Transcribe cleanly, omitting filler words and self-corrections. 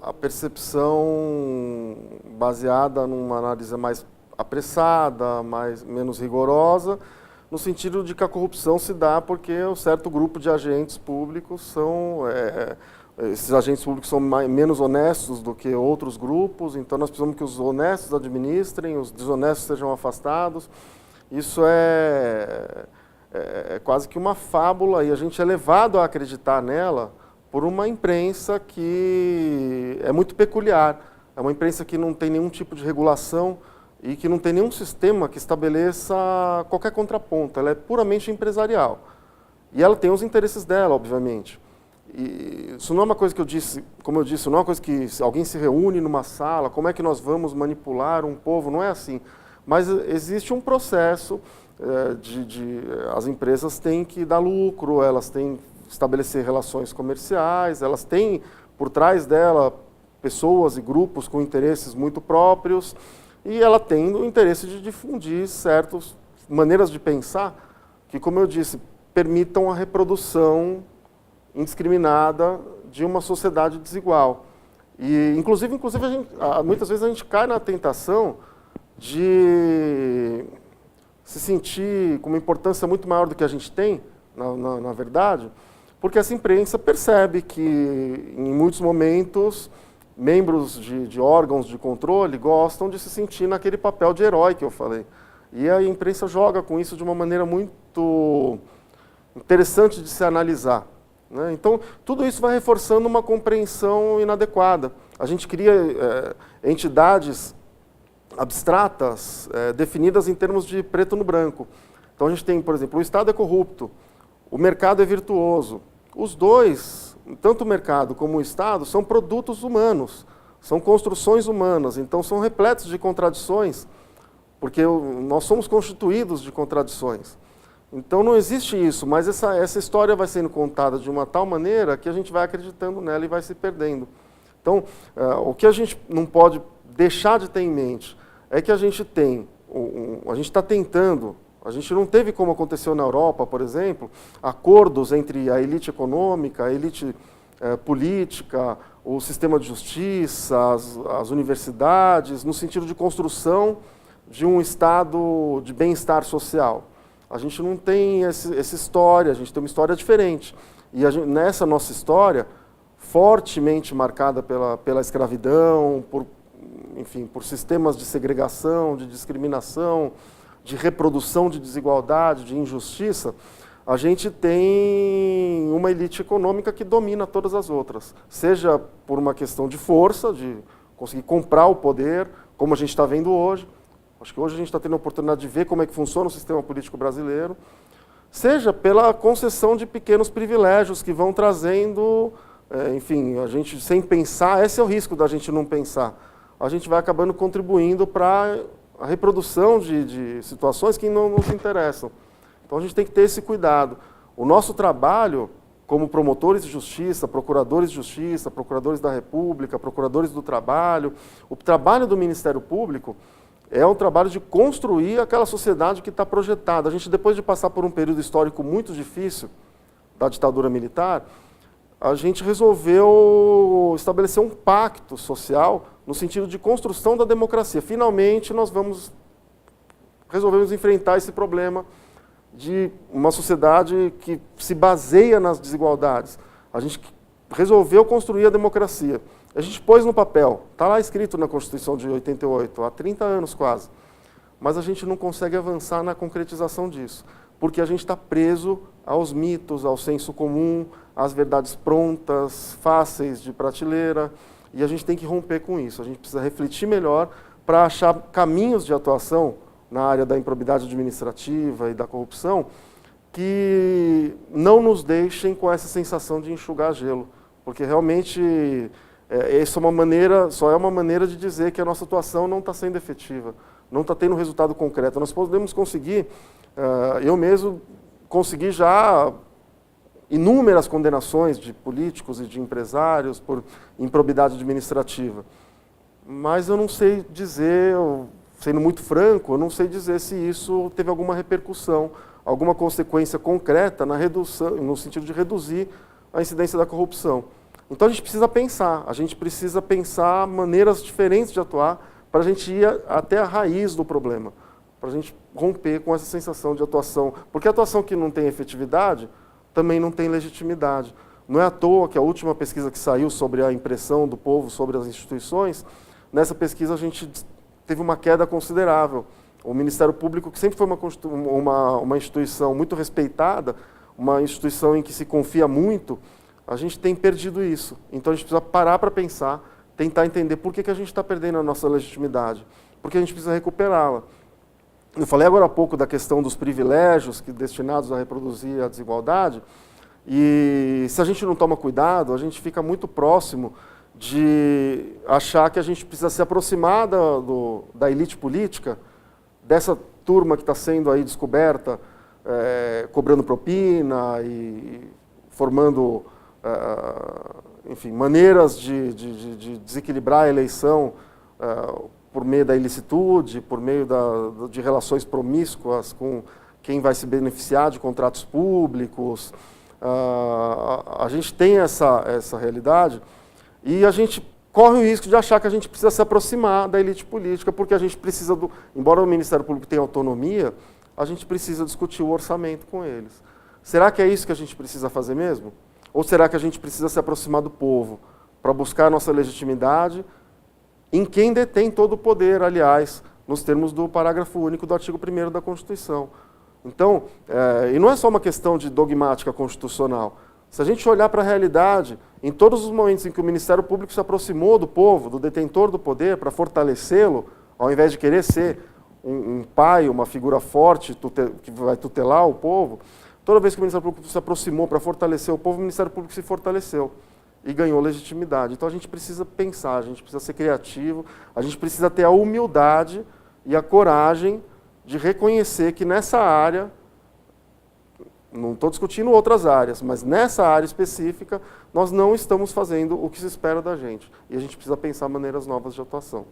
a percepção baseada numa análise mais apressada, menos rigorosa, no sentido de que a corrupção se dá porque um certo grupo de agentes públicos esses agentes públicos são menos honestos do que outros grupos, então nós precisamos que os honestos administrem, os desonestos sejam afastados. Isso é quase que uma fábula e a gente é levado a acreditar nela por uma imprensa que é muito peculiar. É uma imprensa que não tem nenhum tipo de regulação e que não tem nenhum sistema que estabeleça qualquer contraponto. Ela é puramente empresarial. E ela tem os interesses dela, obviamente. E isso não é uma coisa que eu disse, como eu disse, não é uma coisa que alguém se reúne numa sala, como é que nós vamos manipular um povo, não é assim. Mas existe um processo as empresas têm que dar lucro, elas têm que estabelecer relações comerciais, elas têm por trás dela pessoas e grupos com interesses muito próprios, e ela tem o interesse de difundir certas maneiras de pensar que, como eu disse, permitam a reprodução indiscriminada de uma sociedade desigual. E, inclusive muitas vezes a gente cai na tentação de se sentir com uma importância muito maior do que a gente tem, na verdade, porque essa imprensa percebe que, em muitos momentos, membros de órgãos de controle gostam de se sentir naquele papel de herói que eu falei. E a imprensa joga com isso de uma maneira muito interessante de se analisar. Né? Então, tudo isso vai reforçando uma compreensão inadequada. A gente cria entidades abstratas, definidas em termos de preto no branco. Então, a gente tem, por exemplo, o Estado é corrupto, o mercado é virtuoso. Os dois, tanto o mercado como o Estado, são produtos humanos, são construções humanas, então são repletos de contradições, porque nós somos constituídos de contradições. Então não existe isso, mas essa história vai sendo contada de uma tal maneira que a gente vai acreditando nela e vai se perdendo. Então, o que a gente não pode deixar de ter em mente é que a gente está tentando, a gente não teve, como aconteceu na Europa, por exemplo, acordos entre a elite econômica, a elite política, o sistema de justiça, as universidades, no sentido de construção de um estado de bem-estar social. A gente não tem essa história, a gente tem uma história diferente. E nessa nossa história, fortemente marcada pela escravidão, por sistemas de segregação, de discriminação, de reprodução de desigualdade, de injustiça, a gente tem uma elite econômica que domina todas as outras. Seja por uma questão de força, de conseguir comprar o poder, como a gente está vendo hoje. Acho que hoje a gente está tendo a oportunidade de ver como é que funciona o sistema político brasileiro, seja pela concessão de pequenos privilégios que vão trazendo, a gente sem pensar, esse é o risco da gente não pensar. A gente vai acabando contribuindo para a reprodução de situações que não nos interessam. Então a gente tem que ter esse cuidado. O nosso trabalho, como promotores de justiça, procuradores de justiça, procuradores da República, procuradores do trabalho, o trabalho do Ministério Público é um trabalho de construir aquela sociedade que está projetada. A gente, depois de passar por um período histórico muito difícil, da ditadura militar, a gente resolveu estabelecer um pacto social no sentido de construção da democracia. Finalmente, nós resolvemos enfrentar esse problema de uma sociedade que se baseia nas desigualdades. A gente resolveu construir a democracia. A gente pôs no papel, está lá escrito na Constituição de 88, há 30 anos quase, mas a gente não consegue avançar na concretização disso, porque a gente está preso aos mitos, ao senso comum, às verdades prontas, fáceis de prateleira, e a gente tem que romper com isso. A gente precisa refletir melhor para achar caminhos de atuação na área da improbidade administrativa e da corrupção que não nos deixem com essa sensação de enxugar gelo, porque realmente essa só é uma maneira de dizer que a nossa atuação não está sendo efetiva, não está tendo resultado concreto. Nós podemos conseguir, eu mesmo consegui já inúmeras condenações de políticos e de empresários por improbidade administrativa, mas eu não sei dizer, sendo muito franco, eu não sei dizer se isso teve alguma repercussão, alguma consequência concreta na redução, no sentido de reduzir a incidência da corrupção. Então a gente precisa pensar maneiras diferentes de atuar para a gente ir até a raiz do problema, para a gente romper com essa sensação de atuação. Porque a atuação que não tem efetividade também não tem legitimidade. Não é à toa que a última pesquisa que saiu sobre a impressão do povo sobre as instituições, nessa pesquisa a gente teve uma queda considerável. O Ministério Público, que sempre foi uma instituição muito respeitada, uma instituição em que se confia muito, a gente tem perdido isso. Então a gente precisa parar para pensar, tentar entender por que a gente está perdendo a nossa legitimidade, porque a gente precisa recuperá-la. Eu falei agora há pouco da questão dos privilégios destinados a reproduzir a desigualdade, e se a gente não toma cuidado, a gente fica muito próximo de achar que a gente precisa se aproximar da elite política, dessa turma que está sendo aí descoberta, cobrando propina e formando, enfim, maneiras de desequilibrar a eleição por meio da ilicitude, por meio de relações promíscuas com quem vai se beneficiar de contratos públicos. A gente tem essa realidade e a gente corre o risco de achar que a gente precisa se aproximar da elite política, porque a gente precisa, embora o Ministério Público tenha autonomia, a gente precisa discutir o orçamento com eles. Será que é isso que a gente precisa fazer mesmo? Ou será que a gente precisa se aproximar do povo para buscar a nossa legitimidade em quem detém todo o poder, aliás, nos termos do parágrafo único do artigo 1º da Constituição? Então, e não é só uma questão de dogmática constitucional. Se a gente olhar para a realidade, em todos os momentos em que o Ministério Público se aproximou do povo, do detentor do poder, para fortalecê-lo, ao invés de querer ser um pai, uma figura forte que vai tutelar o povo, toda vez que o Ministério Público se aproximou para fortalecer o povo, o Ministério Público se fortaleceu e ganhou legitimidade. Então a gente precisa pensar, a gente precisa ser criativo, a gente precisa ter a humildade e a coragem de reconhecer que nessa área, não estou discutindo outras áreas, mas nessa área específica, nós não estamos fazendo o que se espera da gente. E a gente precisa pensar maneiras novas de atuação.